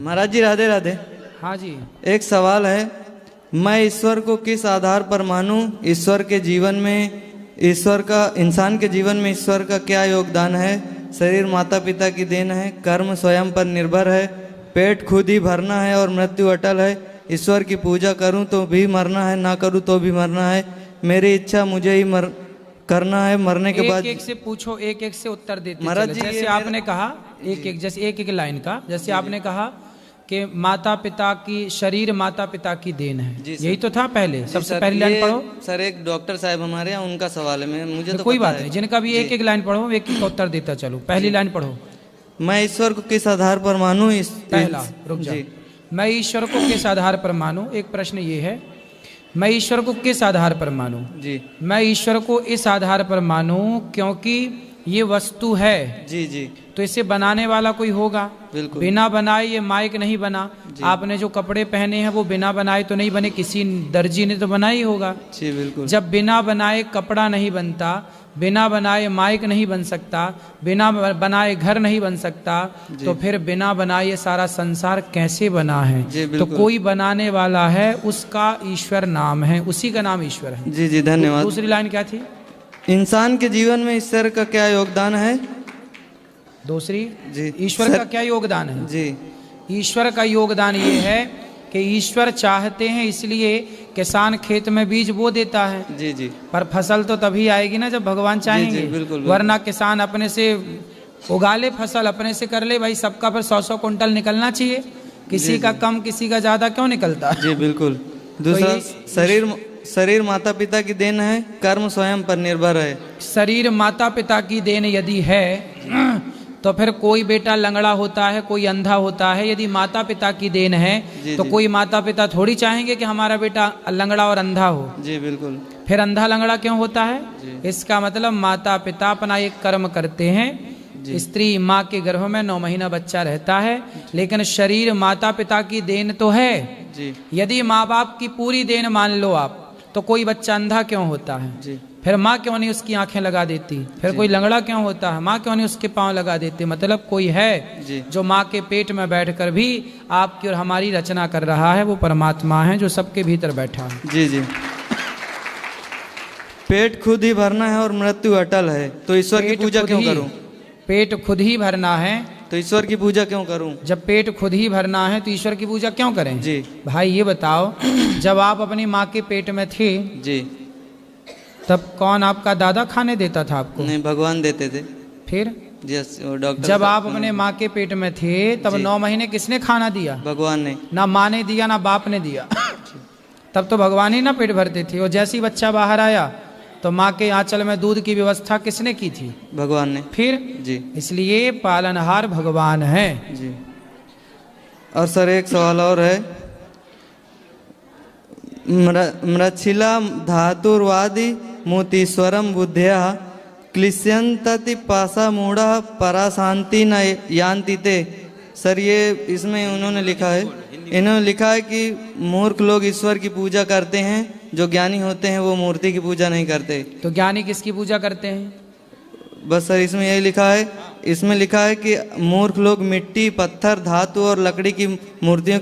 महाराज जी राधे राधे। हाँ जी। एक सवाल है, मैं ईश्वर को किस आधार पर मानूं? ईश्वर के जीवन में इंसान के जीवन में ईश्वर का क्या योगदान है? शरीर माता पिता की देन है, कर्म स्वयं पर निर्भर है, पेट खुद ही भरना है और मृत्यु अटल है। ईश्वर की पूजा करूं तो भी मरना है, ना करूं तो भी मरना है। मेरी इच्छा मुझे ही करना है, मरने के बाद। एक से पूछो, एक एक से उत्तर देते महाराज जी, जैसे आपने कहा एक एक लाइन का, जैसे आपने कहा कि माता पिता की शरीर माता पिता की देन है, यही तो था पहले। सबसे पहली लाइन पढ़ो सर। एक डॉक्टर साहब हमारे यहाँ, उनका सवाल है, मुझे तो कोई बात नहीं, जिनका भी एक एक लाइन पढ़ो, एक एक उत्तर देता चलो। पहली लाइन पढ़ो। मैं ईश्वर को किस आधार पर मानूं? पहला रुक जा। मैं ईश्वर को किस आधार पर मानूं? एक प्रश्न ये है, मैं ईश्वर को किस आधार पर मानूं? जी। मैं ईश्वर को इस आधार पर मानूं क्योंकि ये वस्तु है। जी जी। तो इसे बनाने वाला कोई होगा। बिल्कुल। बिना बनाए ये माइक नहीं बना। आपने जो कपड़े पहने हैं वो बिना बनाए तो नहीं बने, किसी दर्जी ने तो बनाया ही होगा। जी बिल्कुल। जब बिना बनाए कपड़ा नहीं बनता, बिना बनाए माइक नहीं बन सकता, बिना बनाए घर नहीं बन सकता, तो फिर बिना बनाए ये सारा संसार कैसे बना है? तो कोई बनाने वाला है, उसका ईश्वर नाम है, उसी का नाम ईश्वर है। जी जी धन्यवाद। दूसरी लाइन क्या थी? इंसान के जीवन में ईश्वर का क्या योगदान है? दूसरी जी। ईश्वर का क्या योगदान है? जी। ईश्वर का योगदान ये है कि ईश्वर चाहते हैं इसलिए किसान खेत में बीज बो देता है। जी जी। पर फसल तो तभी आएगी ना जब भगवान चाहेंगे। बिल्कुल। वरना किसान अपने से उगा ले, फसल अपने से कर ले, भाई सबका पर 100-100 कुंटल निकलना चाहिए, किसी का कम किसी का ज्यादा क्यों निकलता? जी बिल्कुल। दूसरा, शरीर माता पिता की देन है, कर्म स्वयं पर निर्भर है। शरीर माता पिता की देन यदि है तो फिर कोई बेटा लंगड़ा होता है, कोई अंधा होता है। यदि माता पिता की देन है तो कोई माता पिता थोड़ी चाहेंगे कि हमारा बेटा लंगड़ा और अंधा हो। जी बिल्कुल। फिर अंधा लंगड़ा क्यों होता है? इसका मतलब माता पिता अपना एक कर्म करते हैं। स्त्री माँ के गर्भ में 9 महीना बच्चा रहता है, लेकिन शरीर माता पिता की देन तो है। यदि माँ बाप की पूरी देन मान लो आप, तो कोई बच्चा अंधा क्यों होता है? फिर माँ क्यों नहीं उसकी आंखें लगा देती? फिर कोई लंगड़ा क्यों होता है? माँ क्यों नहीं उसके पांव लगा देती? मतलब कोई है जो माँ के पेट में बैठकर भी आपकी और हमारी रचना कर रहा है, वो परमात्मा है जो सबके भीतर बैठा है। जी जी। पेट खुद ही भरना है और मृत्यु अटल है, तो ईश्वर की पूजा क्यों करूं? पेट खुद ही भरना है तो ईश्वर की पूजा क्यों करूं? जब पेट खुद ही भरना है तो ईश्वर की पूजा क्यों करें? जी भाई ये बताओ, जब आप अपनी माँ के पेट में थे जी, तब कौन आपका दादा खाने देता था आपको? नहीं, भगवान देते थे। फिर डॉक्टर जब आप अपने माँ के पेट में थे तब 9 महीने किसने खाना दिया? भगवान ने। ना माँ ने दिया ना बाप ने दिया तब तो भगवान ही ना पेट भरते थे। और जैसे ही बच्चा बाहर आया तो माँ के आंचल में दूध की व्यवस्था किसने की थी? भगवान ने। फिर जी, इसलिए पालनहार भगवान है जी। और सर एक सवाल और है, मृच्छिला धातुर्वादी मोतीश्वरम बुद्धया क्लिश्यंतति पासा मूढ़ा पराशांति न यान्ति ते। सर ये इसमें इन्होंने लिखा है कि मूर्ख लोग ईश्वर की पूजा करते हैं, जो ज्ञानी होते हैं वो मूर्ति की पूजा नहीं करते। तो ज्ञानी किसकी पूजा करते हैं? बस सर इसमें यही लिखा है, इसमें लिखा है कि मूर्ख लोग मिट्टी, पत्थर, धातु और लकड़ी की मूर्तियों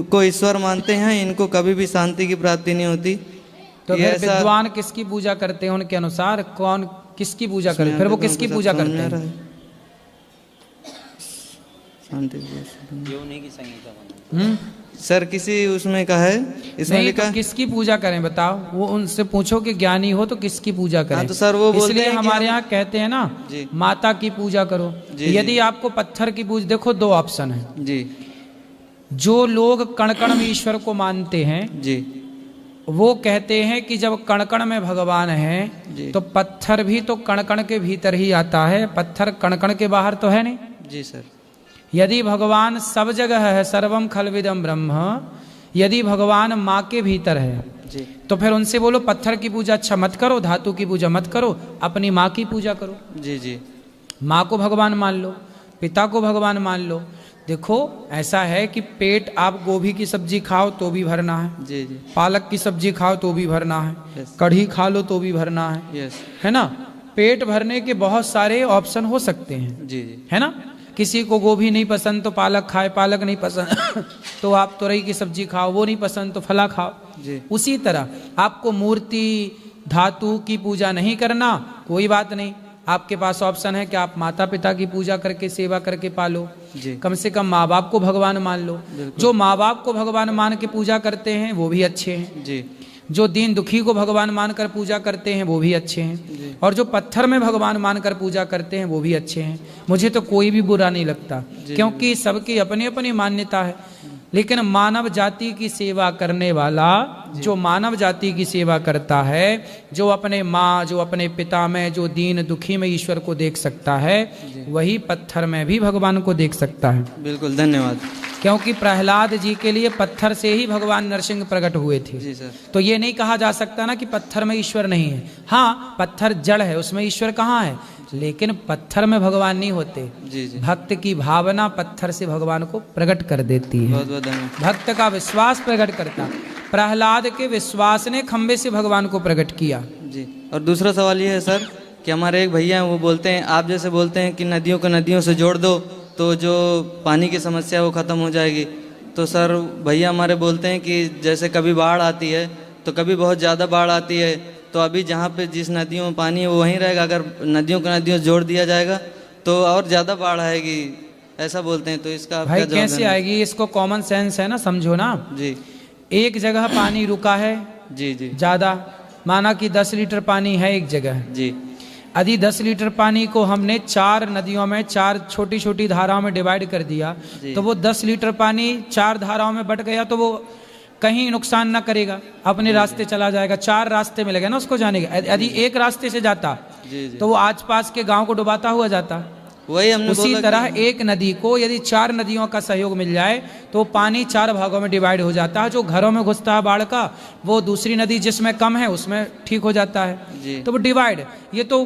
को ईश्वर मानते हैं, इनको कभी भी शांति की प्राप्ति नहीं होती। तो फिर विद्वान किसकी पूजा करते हैं? उनके अनुसार कौन किसकी पूजा करते हैं? फिर वो किसकी पूजा करते हैं? सर किसी उसमें का है, इसमें लिखा तो किसकी पूजा करें बताओ? वो उनसे पूछो कि ज्ञानी हो तो किसकी पूजा करें। हाँ, तो सर वो इसलिए हमारे यहाँ कहते हैं ना, माता की पूजा करो। यदि आपको पत्थर की पूजा, देखो 2 ऑप्शन है जी। जो लोग कण कण में ईश्वर को मानते हैं जी, वो कहते हैं कि जब कण कण में भगवान है तो पत्थर भी तो कण कण के भीतर ही आता है, पत्थर कण कण के बाहर तो है नहीं। जी सर। यदि भगवान सब जगह है, सर्वम खलविदम ब्रह्म, यदि भगवान माँ के भीतर है जी, तो फिर उनसे बोलो पत्थर की पूजा अच्छा मत करो, धातु की पूजा मत करो, अपनी माँ की पूजा करो। जी जी। माँ को भगवान मान लो, पिता को भगवान मान लो। देखो ऐसा है कि पेट, आप गोभी की सब्जी खाओ तो भी भरना है, जी जी। पालक की सब्जी खाओ तो भी भरना है, कढ़ी खा लो तो भी भरना है, यस, है ना। पेट भरने के बहुत सारे ऑप्शन हो सकते हैं, जी जी, है ना। किसी को गोभी नहीं पसंद तो पालक खाए, पालक नहीं पसंद तो आप तुरई की सब्जी खाओ, वो नहीं पसंद तो फला खाओ जी। उसी तरह आपको मूर्ति धातु की पूजा नहीं करना, कोई बात नहीं, आपके पास ऑप्शन है कि आप माता पिता की पूजा करके सेवा करके पालो, कम से कम माँ बाप को भगवान मान लो। जो माँ बाप को भगवान मान के पूजा करते हैं वो भी अच्छे हैं जी। जो दीन दुखी को भगवान मानकर पूजा करते हैं वो भी अच्छे हैं, और जो पत्थर में भगवान मानकर पूजा करते हैं वो भी अच्छे हैं। मुझे तो कोई भी बुरा नहीं लगता, क्योंकि सबकी अपनी अपनी मान्यता है। लेकिन मानव जाति की सेवा करने वाला, जो मानव जाति की सेवा करता है, जो अपने माँ, जो अपने पिता में, जो दीन दुखी में ईश्वर को देख सकता है, वही पत्थर में भी भगवान को देख सकता है। बिल्कुल, धन्यवाद। क्योंकि प्रहलाद जी के लिए पत्थर से ही भगवान नरसिंह प्रकट हुए थे। जी सर। तो ये नहीं कहा जा सकता ना कि पत्थर में ईश्वर नहीं है। हाँ, पत्थर जड़ है, उसमें ईश्वर कहाँ है, लेकिन पत्थर में भगवान नहीं होते। जी जी। भक्त की भावना पत्थर से भगवान को प्रकट कर देती है। बहुत बहुत धन्यवाद। भक्त का विश्वास प्रकट करता। प्रहलाद के विश्वास ने खंबे से भगवान को प्रकट किया। जी। और दूसरा सवाल ये है सर कि हमारे एक भैया हैं, वो बोलते हैं, आप जैसे बोलते हैं कि नदियों को नदियों से जोड़ दो तो जो पानी की समस्या है वो ख़त्म हो जाएगी। तो सर भैया हमारे बोलते हैं कि जैसे कभी बाढ़ आती है तो कभी बहुत ज़्यादा बाढ़ आती है, तो अभी जहाँ पे जिस नदियों में पानी है वो वहीं रहेगा, अगर नदियों को नदियों से जोड़ दिया जाएगा तो और ज़्यादा बाढ़ आएगी, ऐसा बोलते हैं। तो इसका आप भाई क्या जवाब कैसे देना? आएगी, इसको कॉमन सेंस है ना, समझो ना। जी एक जगह पानी रुका है जी जी ज्यादा, माना कि 10 लीटर पानी है एक जगह, जी यदि 10 लीटर पानी को हमने 4 नदियों में, 4 छोटी छोटी धाराओं में डिवाइड कर दिया, तो वो 10 लीटर पानी 4 धाराओं में बट गया, तो वो कहीं नुकसान ना करेगा, अपने रास्ते चला जाएगा। 4 रास्ते मिलेगा ना उसको जाने का। यदि एक रास्ते से जाता जी जी। तो वो आसपास के गांव को डुबाता हुआ जाता। वही हमने उसी बोला तरह एक नदी को यदि 4 नदियों का सहयोग मिल जाए तो पानी 4 भागों में डिवाइड हो जाता है। जो घरों में घुसता है बाढ़ का, वो दूसरी नदी जिसमें कम है उसमें ठीक हो जाता जी। है। तो वो डिवाइड, ये तो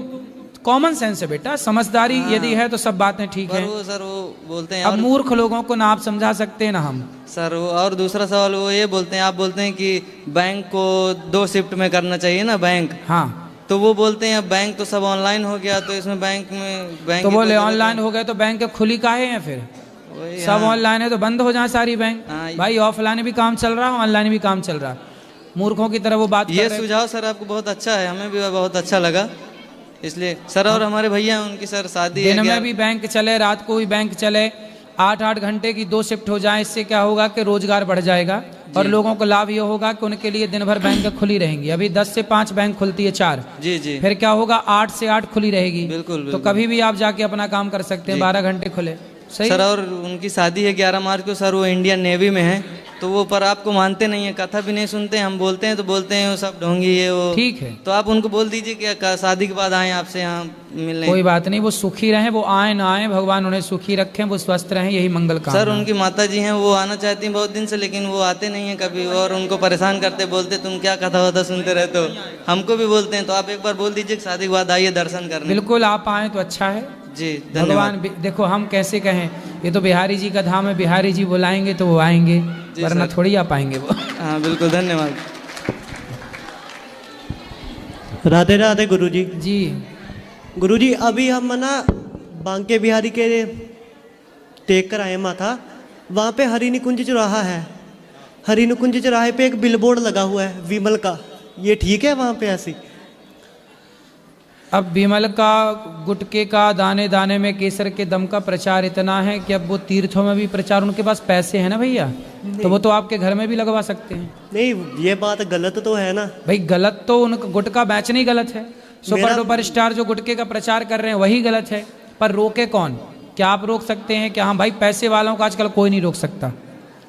कॉमन सेंस है बेटा, समझदारी यदि है तो सब बातें ठीक पर है। वो सर वो बोलते हैं अब और मूर्ख लोगों को ना आप समझा सकते हैं ना हम। सर वो और दूसरा सवाल वो ये बोलते हैं, आप बोलते हैं कि बैंक को 2 शिफ्ट में करना चाहिए ना बैंक, हाँ, तो वो बोलते हैं अब बैंक तो सब ऑनलाइन हो गया, तो इसमें बैंक तो बोले ऑनलाइन हो गए तो बैंक खुली काहे हैं फिर, वही, सब हाँ। ऑनलाइन है तो बंद हो जाए सारी बैंक। हाँ, भाई ऑफलाइन भी काम चल रहा है, ऑनलाइन भी काम चल रहा है। मूर्खों की तरह वो बात ये कर रहे हैं। सुझाव सर आपको बहुत अच्छा है, हमें भी बहुत अच्छा लगा, इसलिए सर। और हमारे भैया उनकी सर शादी है, दिन में भी बैंक चले, रात को भी बैंक चले, 8-8 घंटे की 2 शिफ्ट हो जाए, इससे क्या होगा कि रोजगार बढ़ जाएगा और लोगों को लाभ ये होगा कि उनके लिए दिन भर बैंक खुली रहेंगी। अभी 10 से 5 बैंक खुलती है, 4, जी जी फिर क्या होगा 8 से 8 खुली रहेगी। बिल्कुल, तो बिल्कुल। कभी भी आप जाके अपना काम कर सकते हैं, 12 घंटे खुले। सही सर। और उनकी शादी है 11 मार्च को सर, वो इंडियन नेवी में है, तो वो पर आपको मानते नहीं है, कथा भी नहीं सुनते, हम बोलते हैं तो बोलते हैं वो सब ढोंगी है वो। ठीक है, तो आप उनको बोल दीजिए कि शादी के बाद आए आपसे यहाँ मिलने। कोई बात नहीं, वो सुखी रहें, वो आए ना आए, भगवान उन्हें सुखी रखें, वो स्वस्थ रहें, यही मंगल काम। सर उनकी माता जी हैं, वो आना चाहती हैं बहुत दिन से, लेकिन वो आते नहीं हैं कभी, और उनको परेशान करते, बोलते तुम क्या कथा वथा सुनते रहते हो, हमको भी बोलते हैं। तो आप एक बार बोल दीजिए कि शादी के बाद आइए दर्शन करने। बिल्कुल आप आए तो अच्छा है जी, भगवान। धन्यवाद। देखो हम कैसे कहें, ये तो बिहारी जी का धाम है, बिहारी जी बुलाएंगे तो वो आएंगे, वरना सर। थोड़ी आ पाएंगे वो। हाँ बिल्कुल, धन्यवाद। राधे राधे गुरुजी। जी गुरुजी अभी हम ना बांके बिहारी के टेक कर आए माथा, वहाँ पे हरि निकुंज चौराहा है, हरि निकुंज चौराहे पे एक बिलबोर्ड लगा हुआ है विमल का, ये ठीक है वहाँ पे ऐसी? अब विमल का, गुटके का, दाने दाने में केसर के दम का प्रचार इतना है कि अब वो तीर्थों में भी प्रचार, उनके पास पैसे हैं ना भैया, तो वो तो आपके घर में भी लगवा सकते हैं। नहीं ये बात गलत तो है ना भाई गलत तो उनका गुटका बेचना ही गलत है। सुपर डुपर स्टार जो गुटके का प्रचार कर रहे हैं वही गलत है, पर रोके कौन? क्या आप रोक सकते हैं? क्या? हाँ भाई, पैसे वालों को आजकल कोई नहीं रोक सकता,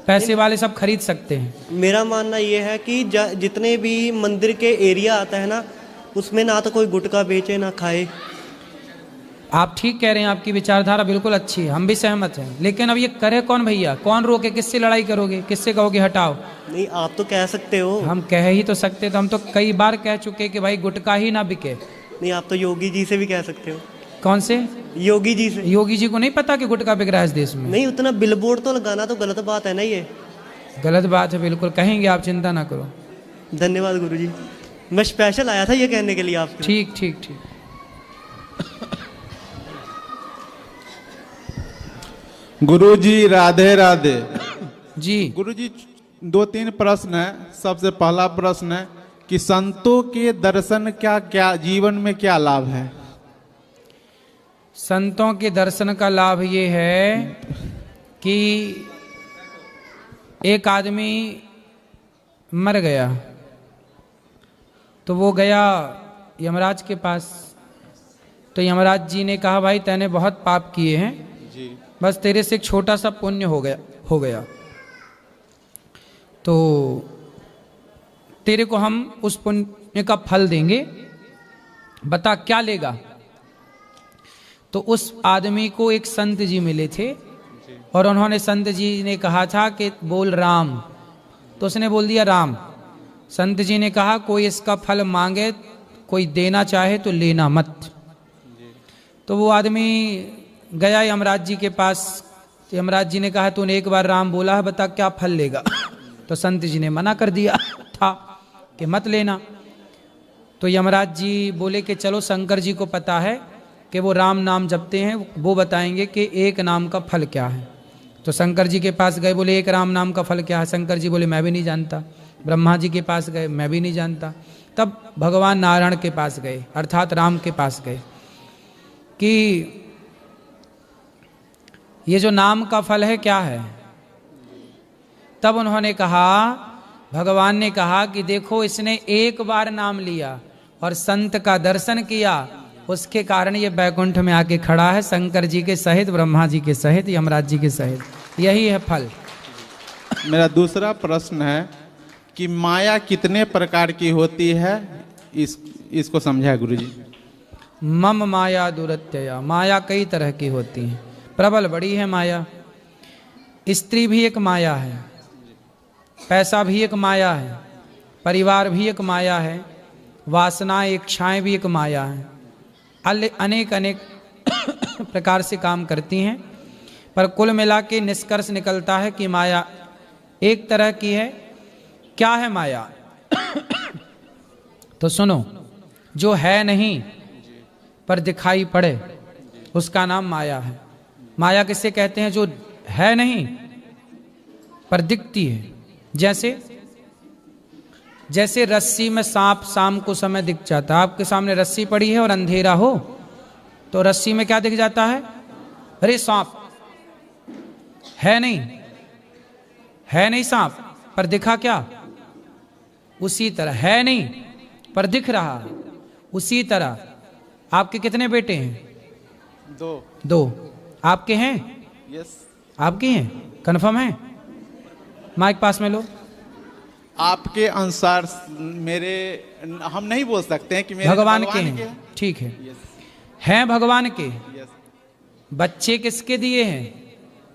पैसे वाले सब खरीद सकते हैं। मेरा मानना ये है कि जितने भी मंदिर के एरिया आता है ना, उसमें ना तो कोई गुटखा बेचे ना खाए। आप ठीक कह रहे हैं, आपकी विचारधारा बिल्कुल अच्छी है, हम भी सहमत हैं, लेकिन अब ये करे कौन भैया? कौन रोके? किससे लड़ाई करोगे? किससे कहोगे हटाओ? नहीं आप तो कह सकते हो। हम कह ही तो सकते, तो हम तो कई बार कह चुके कि भाई गुटखा ही ना बिके। नहीं आप तो योगी जी से भी कह सकते हो। कौन से योगी जी से? योगी जी को नहीं पता कि गुटखा बिक रहा है इस देश में? नहीं उतना बिलबोर्ड तो लगाना तो गलत बात है ना, ये गलत बात है, बिल्कुल कहेंगे, आप चिंता ना करो। धन्यवाद गुरुजी, मैं स्पेशल आया था ये कहने के लिए आपके। ठीक ठीक ठीक। गुरुजी राधे राधे। जी गुरुजी 2-3 प्रश्न है। सबसे पहला प्रश्न है कि संतों के दर्शन क्या क्या जीवन में क्या लाभ है? संतों के दर्शन का लाभ ये है कि एक आदमी मर गया तो वो गया यमराज के पास। तो यमराज जी ने कहा भाई तैने बहुत पाप किए हैं जी। बस तेरे से एक छोटा सा पुण्य हो गया तो तेरे को हम उस पुण्य का फल देंगे, बता क्या लेगा। तो उस आदमी को एक संत जी मिले थे और उन्होंने संत जी ने कहा था कि बोल राम, तो उसने बोल दिया राम। संत जी ने कहा कोई इसका फल मांगे, कोई देना चाहे तो लेना मत। तो वो आदमी गया यमराज जी के पास। यमराज जी ने कहा तूने एक बार राम बोला है, बता क्या फल लेगा। तो संत जी ने मना कर दिया था कि मत लेना। तो यमराज जी बोले कि चलो शंकर जी को पता है कि वो राम नाम जपते हैं, वो बताएंगे कि एक नाम का फल क्या है। तो शंकर जी के पास गए, बोले एक राम नाम का फल क्या है। शंकर जी बोले मैं भी नहीं जानता। ब्रह्मा जी के पास गए, मैं भी नहीं जानता। तब भगवान नारायण के पास गए, अर्थात राम के पास गए कि ये जो नाम का फल है क्या है। तब उन्होंने कहा, भगवान ने कहा कि देखो इसने एक बार नाम लिया और संत का दर्शन किया, उसके कारण ये बैकुंठ में आके खड़ा है, शंकर जी के सहित, ब्रह्मा जी के सहित, यमराज जी के सहित। यही है फल। मेरा दूसरा प्रश्न है कि माया कितने प्रकार की होती है, इसको समझा गुरुजी। मम माया दुरत्यया, माया कई तरह की होती है, प्रबल बड़ी है माया। स्त्री भी एक माया है, पैसा भी एक माया है, परिवार भी एक माया है, वासनाएं इच्छाएं भी एक माया है। अनेक अनेक प्रकार से काम करती हैं, पर कुल मिला के निष्कर्ष निकलता है कि माया एक तरह की है। क्या है माया? तो सुनो, जो है नहीं पर दिखाई पड़े उसका नाम माया है। माया किसे कहते हैं? जो है नहीं पर दिखती है। जैसे रस्सी में सांप शाम को समय दिख जाता है। आपके सामने रस्सी पड़ी है और अंधेरा हो तो रस्सी में क्या दिख जाता है? अरे सांप है नहीं सांप, पर दिखा क्या? उसी तरह है नहीं पर दिख रहा है। उसी तरह आपके कितने बेटे हैं? 2। आपके हैं? यस। आपके हैं? कन्फर्म है? माइक पास में लो। आपके अनुसार मेरे, हम नहीं बोल सकते हैं कि मेरे भगवान के हैं। ठीक है, हैं भगवान के। यस। बच्चे किसके दिए हैं?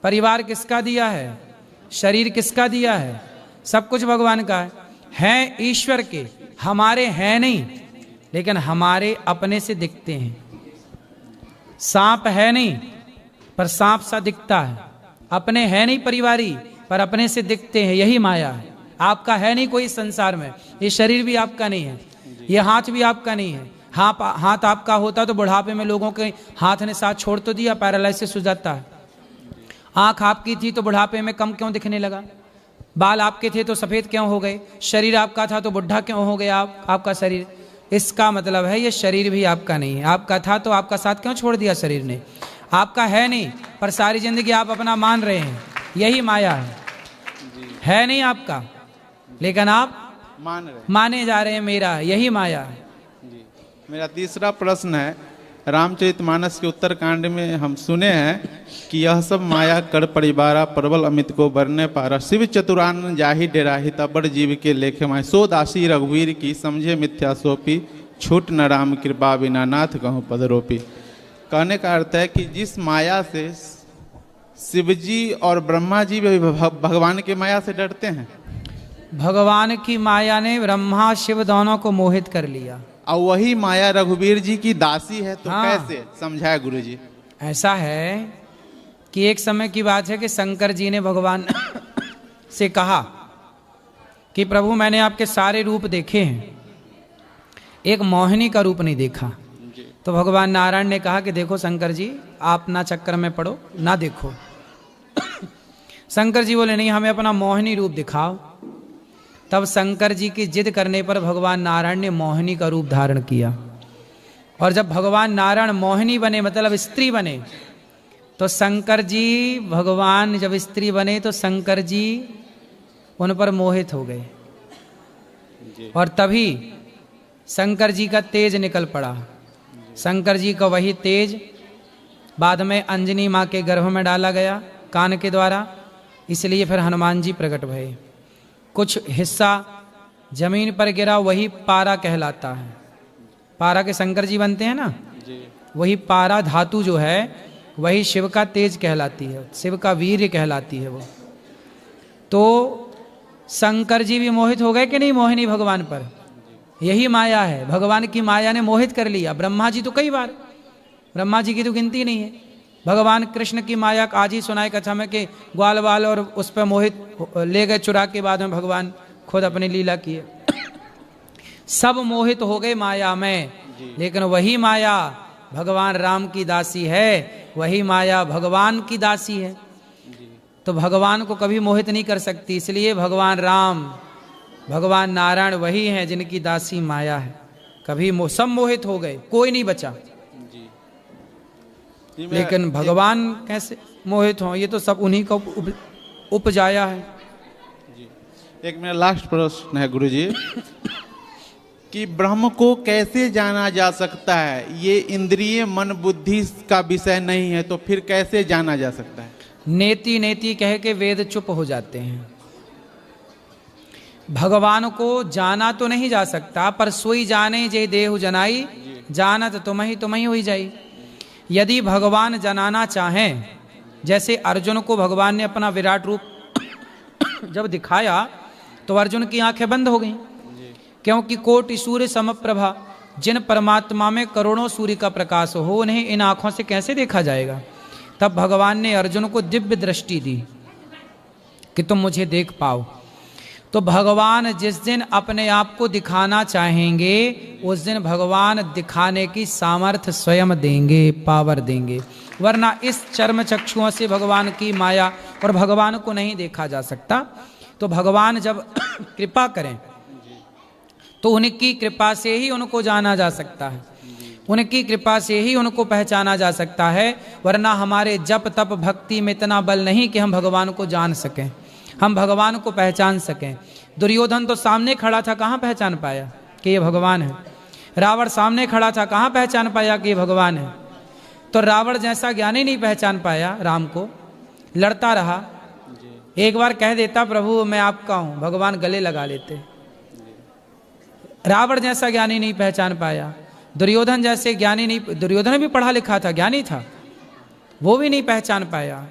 परिवार किसका दिया है? शरीर किसका दिया है? सब कुछ भगवान का है। हैं ईश्वर के, हमारे हैं नहीं, लेकिन हमारे अपने से दिखते हैं। सांप है नहीं पर सांप सा दिखता है। अपने है नहीं परिवारी पर अपने से दिखते हैं। यही माया है। आपका है नहीं कोई संसार में। ये शरीर भी आपका नहीं है, ये हाथ भी आपका नहीं है। हाथ आपका होता तो बुढ़ापे में लोगों के हाथ ने साथ छोड़ तो दिया, पैरालिसिस हो जाता है। आंख आपकी थी तो बुढ़ापे में कम क्यों दिखने लगा? बाल आपके थे तो सफेद क्यों हो गए? शरीर आपका था तो बुढ़ा क्यों हो गया आपका शरीर? इसका मतलब है ये शरीर भी आपका नहीं है। आपका था तो आपका साथ क्यों छोड़ दिया शरीर ने? आपका है नहीं पर सारी जिंदगी आप अपना मान रहे हैं। यही माया है नहीं आपका, लेकिन आप माने जा रहे हैं मेरा। यही माया है। जी। मेरा तीसरा प्रश्न है, रामचरितमानस के उत्तरकांड में हम सुने हैं कि यह सब माया कर परिवारा प्रबल अमित को बरने पारा, शिव चतुरानन जाहि डेराहि तबर जीव के लेखे माय, सो दासी रघुवीर की समझे मिथ्या सोपी, छूट न राम कृपा बिना नाथ कहूँ पदरोपी। कहने का अर्थ है कि जिस माया से शिवजी और ब्रह्मा जी भी भगवान के माया से डरते हैं, भगवान की माया ने ब्रह्मा शिव दोनों को मोहित कर लिया। और वही माया रघुवीर जी की दासी है, तो हाँ। कैसे समझाया गुरुजी? ऐसा है कि एक समय की बात है कि शंकर जी ने भगवान से कहा कि प्रभु मैंने आपके सारे रूप देखे हैं, एक मोहिनी का रूप नहीं देखा। तो भगवान नारायण ने कहा कि देखो शंकर जी, आप ना चक्कर में पड़ो, ना देखो, शंकर जी बोले नहीं, हमें अपना मोहिनी रूप दिखाओ। तब शंकर जी की जिद करने पर भगवान नारायण ने मोहिनी का रूप धारण किया। और जब भगवान नारायण मोहिनी बने, मतलब स्त्री बने, तो शंकर जी, भगवान जब स्त्री बने तो शंकर जी उन पर मोहित हो गए। और तभी शंकर जी का तेज निकल पड़ा। शंकर जी का वही तेज बाद में अंजनी माँ के गर्भ में डाला गया कान के द्वारा, इसलिए फिर हनुमान जी प्रकट भये। कुछ हिस्सा जमीन पर गिरा, वही पारा कहलाता है। पारा के शंकर जी बनते हैं ना, वही पारा धातु जो है वही शिव का तेज कहलाती है, शिव का वीर्य कहलाती है वो। तो शंकर जी भी मोहित हो गए कि नहीं मोहिनी भगवान पर? यही माया है, भगवान की माया ने मोहित कर लिया। ब्रह्मा जी तो कई बार, ब्रह्मा जी की तो गिनती नहीं है। भगवान कृष्ण की माया आज ही सुनाए कथा में कि ग्वाल वाल और उस पर मोहित ले गए चुरा के, बाद में भगवान खुद अपनी लीला किए। सब मोहित हो गए माया में, लेकिन वही माया भगवान राम की दासी है, वही माया भगवान की दासी है। तो भगवान को कभी मोहित नहीं कर सकती, इसलिए भगवान राम, भगवान नारायण वही हैं जिनकी दासी माया है। कभी सब मोहित हो गए, कोई नहीं बचा। लेकिन भगवान कैसे मोहित हों? ये तो सब उन्हीं का उपजाया है। एक मेरा लास्ट प्रश्न है गुरुजी कि ब्रह्म को कैसे जाना जा सकता है? ये इंद्रिय मन बुद्धि का विषय नहीं है, तो फिर कैसे जाना जा सकता है? नेति नेति कह के वेद चुप हो जाते हैं। भगवान को जाना तो नहीं जा सकता, पर सोई जाने जे देहु जनाई, जानत तुम ही हुई जाई। यदि भगवान जनाना चाहें, जैसे अर्जुन को भगवान ने अपना विराट रूप जब दिखाया तो अर्जुन की आंखें बंद हो गईं, क्योंकि कोटि सूर्य समप्रभा, जिन परमात्मा में करोड़ों सूर्य का प्रकाश हो, उन्हें इन आंखों से कैसे देखा जाएगा? तब भगवान ने अर्जुन को दिव्य दृष्टि दी कि तुम मुझे देख पाओ। तो भगवान जिस दिन अपने आप को दिखाना चाहेंगे, उस दिन भगवान दिखाने की सामर्थ्य स्वयं देंगे, पावर देंगे। वरना इस चर्म चक्षुओं से भगवान की माया और भगवान को नहीं देखा जा सकता। तो भगवान जब कृपा करें तो उनकी कृपा से ही उनको जाना जा सकता है, उनकी कृपा से ही उनको पहचाना जा सकता है। वरना हमारे जप तप भक्ति में इतना बल नहीं कि हम भगवान को जान सकें, हम भगवान को पहचान सकें। दुर्योधन तो सामने खड़ा था, कहाँ पहचान पाया कि ये भगवान है? रावण सामने खड़ा था, कहाँ पहचान पाया कि ये भगवान है? तो रावण जैसा ज्ञानी नहीं पहचान पाया राम को, लड़ता रहा। एक बार कह देता प्रभु मैं आपका हूं, भगवान गले लगा लेते। रावण जैसा ज्ञानी नहीं पहचान पाया, दुर्योधन जैसे ज्ञानी नहीं, दुर्योधन भी पढ़ा लिखा था, ज्ञानी था, वो भी नहीं पहचान पाया।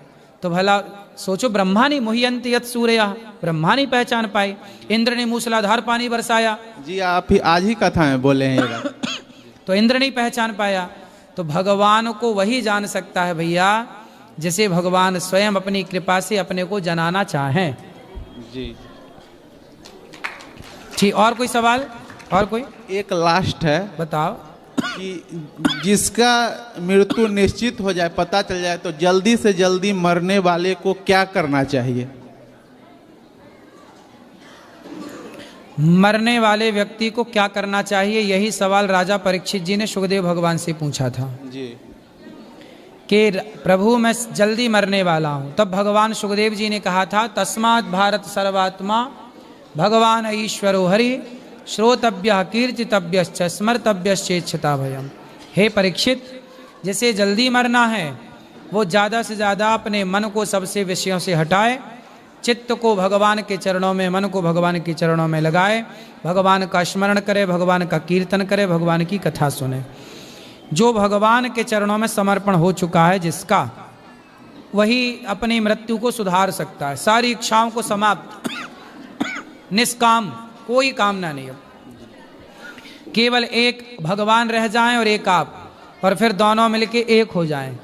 तो भला सोचो, ब्रह्मा नहीं मुह्यंत यत् सूर्या, ब्रह्मा नहीं पहचान पाए। इंद्र ने मूसलाधार पानी बरसाया, जी आप ही आज ही कथा में बोले हैं ये तो इंद्र नहीं पहचान पाया। तो भगवान को वही जान सकता है भैया जिसे भगवान स्वयं अपनी कृपा से अपने को जनाना चाहें। जी ठीक, और कोई सवाल? और कोई? एक लास्ट है, बताओ। कि जिसका मृत्यु निश्चित हो जाए, पता चल जाए, तो जल्दी से जल्दी मरने वाले को क्या करना चाहिए? मरने वाले व्यक्ति को क्या करना चाहिए, यही सवाल राजा परीक्षित जी ने सुखदेव भगवान से पूछा था जी कि प्रभु मैं जल्दी मरने वाला हूं। तब भगवान सुखदेव जी ने कहा था, तस्मात् भारत सर्वात्मा भगवान ईश्वरो हरि श्रोतव्य कीर्तितव्यश्च स्मर्तव्यश्चेच्छता भयम। हे परीक्षित, जिसे जल्दी मरना है वो ज़्यादा से ज़्यादा अपने मन को सबसे विषयों से हटाए, चित्त को भगवान के चरणों में, मन को भगवान के चरणों में लगाए, भगवान का स्मरण करे, भगवान का कीर्तन करे, भगवान की कथा सुने। जो भगवान के चरणों में समर्पण हो चुका है जिसका, वही अपनी मृत्यु को सुधार सकता है। सारी इच्छाओं को समाप्त, निष्काम, कोई कामना नहीं हो, केवल एक भगवान रह जाएं और एक आप, और फिर दोनों मिलके एक हो जाएं।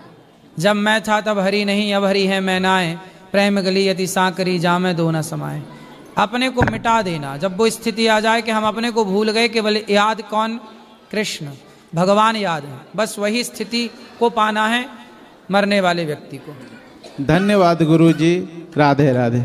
जब मैं था तब हरि नहीं, अब हरि है मैं नाए, प्रेम गली यति सांकरी जामे दो न समाए। अपने को मिटा देना, जब वो स्थिति आ जाए कि हम अपने को भूल गए, केवल याद कौन? कृष्ण, भगवान याद है, बस वही स्थिति को पाना है मरने वाले व्यक्ति को। धन्यवाद गुरु जी। राधे राधे।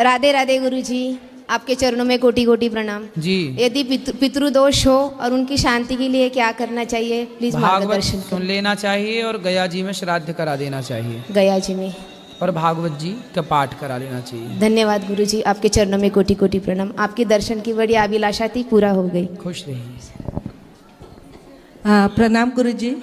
राधे राधे गुरुजी, आपके चरणों में कोटि कोटि प्रणाम जी। यदि पितृदोष हो और उनकी शांति के लिए क्या करना चाहिए, प्लीज भागवत मार्गदर्शन सुन लेना चाहिए और गया जी में श्राद्ध करा देना चाहिए गया जी में, और भागवत जी का पाठ करा लेना चाहिए। धन्यवाद गुरुजी, आपके चरणों में कोटि कोटि प्रणाम। आपके दर्शन की बड़ी अभिलाषा थी, पूरा हो गई। खुश रहिए। प्रणाम गुरुजी।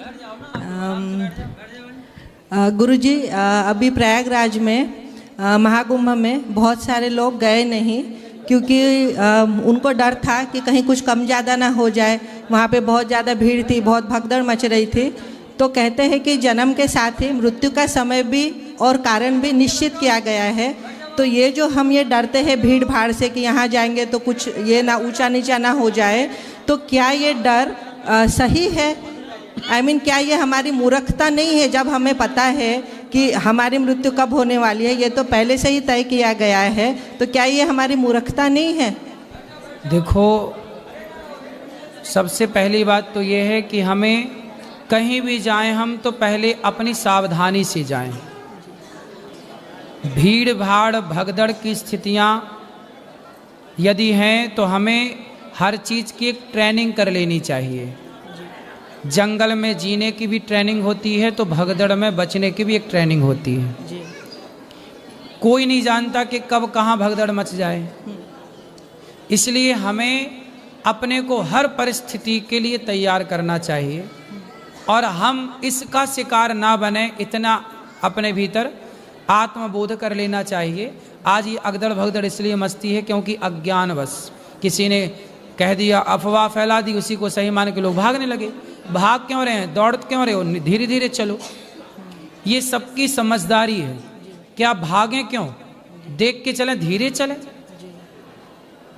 गुरुजी, अभी प्रयागराज में महाकुंभ में बहुत सारे लोग गए नहीं, क्योंकि उनको डर था कि कहीं कुछ कम ज़्यादा ना हो जाए। वहाँ पे बहुत ज़्यादा भीड़ थी, बहुत भगदड़ मच रही थी। तो कहते हैं कि जन्म के साथ ही मृत्यु का समय भी और कारण भी निश्चित किया गया है। तो ये जो हम ये डरते हैं भीड़ भाड़ से कि यहाँ जाएंगे तो कुछ ये ना ऊंचा नीचा ना हो जाए, तो क्या ये डर सही है? क्या ये हमारी मूर्खता नहीं है जब हमें पता है कि हमारी मृत्यु कब होने वाली है? ये तो पहले से ही तय किया गया है, तो क्या ये हमारी मूर्खता नहीं है? देखो, सबसे पहली बात तो ये है कि हमें कहीं भी जाएं हम तो पहले अपनी सावधानी से जाएं। भीड़ भाड़ भगदड़ की स्थितियां यदि हैं तो हमें हर चीज़ की एक ट्रेनिंग कर लेनी चाहिए। जंगल में जीने की भी ट्रेनिंग होती है तो भगदड़ में बचने की भी एक ट्रेनिंग होती है। कोई नहीं जानता कि कब कहाँ भगदड़ मच जाए, इसलिए हमें अपने को हर परिस्थिति के लिए तैयार करना चाहिए और हम इसका शिकार ना बने, इतना अपने भीतर आत्मबोध कर लेना चाहिए। आज ये अगदड़ भगदड़ इसलिए मचती है क्योंकि अज्ञानवश किसी ने कह दिया, अफवाह फैला दी, उसी को सही मान के लोग भागने लगे। भाग क्यों रहे हैं, दौड़ क्यों रहे हो, धीरे धीरे चलो। ये सबकी समझदारी है। क्या भागें क्यों, देख के चलें, धीरे चलें।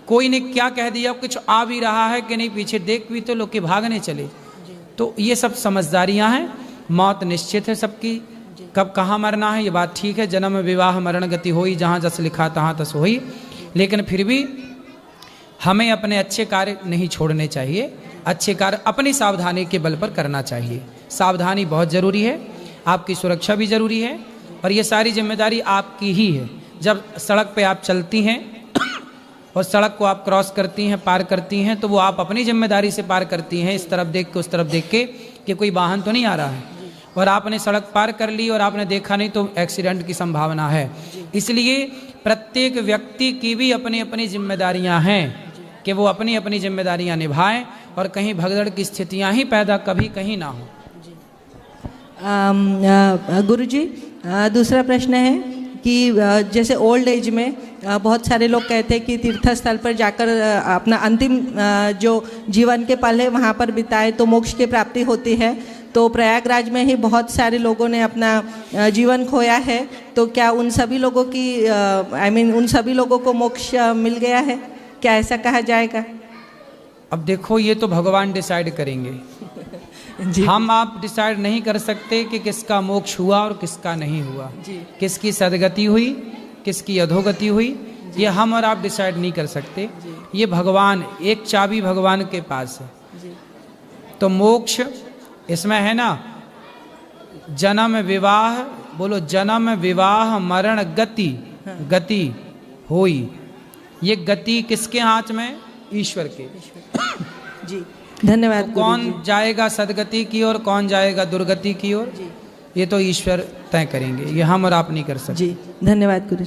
कोई ने क्या कह दिया, कुछ आ भी रहा है कि नहीं, पीछे देख भी तो लोग के भागने चले। तो ये सब समझदारियां हैं। मौत निश्चित है सबकी, कब कहाँ मरना है ये बात ठीक है। जन्म विवाह मरण गति होई, जहाँ जस लिखा तहाँ तस होई। लेकिन फिर भी हमें अपने अच्छे कार्य नहीं छोड़ने चाहिए। अच्छे कार्य अपनी सावधानी के बल पर करना चाहिए। सावधानी बहुत ज़रूरी है, आपकी सुरक्षा भी ज़रूरी है, और ये सारी जिम्मेदारी आपकी ही है। जब सड़क पे आप चलती हैं और सड़क को आप क्रॉस करती हैं, पार करती हैं, तो वो आप अपनी जिम्मेदारी से पार करती हैं, इस तरफ देख के उस तरफ देख के कि कोई वाहन तो नहीं आ रहा है। और आपने सड़क पार कर ली और आपने देखा नहीं तो एक्सीडेंट की संभावना है। इसलिए प्रत्येक व्यक्ति की भी अपनी अपनी जिम्मेदारियां हैं कि वो अपनी अपनी जिम्मेदारियां निभाएं और कहीं भगदड़ की स्थितियां ही पैदा कभी कहीं ना हो। गुरुजी, दूसरा प्रश्न है कि जैसे ओल्ड एज में बहुत सारे लोग कहते हैं कि तीर्थ स्थल पर जाकर अपना अंतिम जो जीवन के पल है वहाँ पर बिताए तो मोक्ष की प्राप्ति होती है। तो प्रयागराज में ही बहुत सारे लोगों ने अपना जीवन खोया है, तो क्या उन सभी लोगों की उन सभी लोगों को मोक्ष मिल गया है? क्या ऐसा कहा जाएगा? अब देखो, ये तो भगवान डिसाइड करेंगे। हम आप डिसाइड नहीं कर सकते कि किसका मोक्ष हुआ और किसका नहीं हुआ, किसकी सदगति हुई, किसकी अधोगति हुई, ये हम और आप डिसाइड नहीं कर सकते। ये भगवान, एक चाबी भगवान के पास है। तो मोक्ष इसमें है ना, जन्म विवाह, बोलो जन्म विवाह मरण गति, गति होई। ये गति किसके हाथ में? ईश्वर के। जी, धन्यवाद। तो कौन जाएगा सदगति की ओर, कौन जाएगा दुर्गति की ओर, ये तो ईश्वर तय करेंगे, ये हम और आप नहीं कर सकते। जी, धन्यवाद गुरु।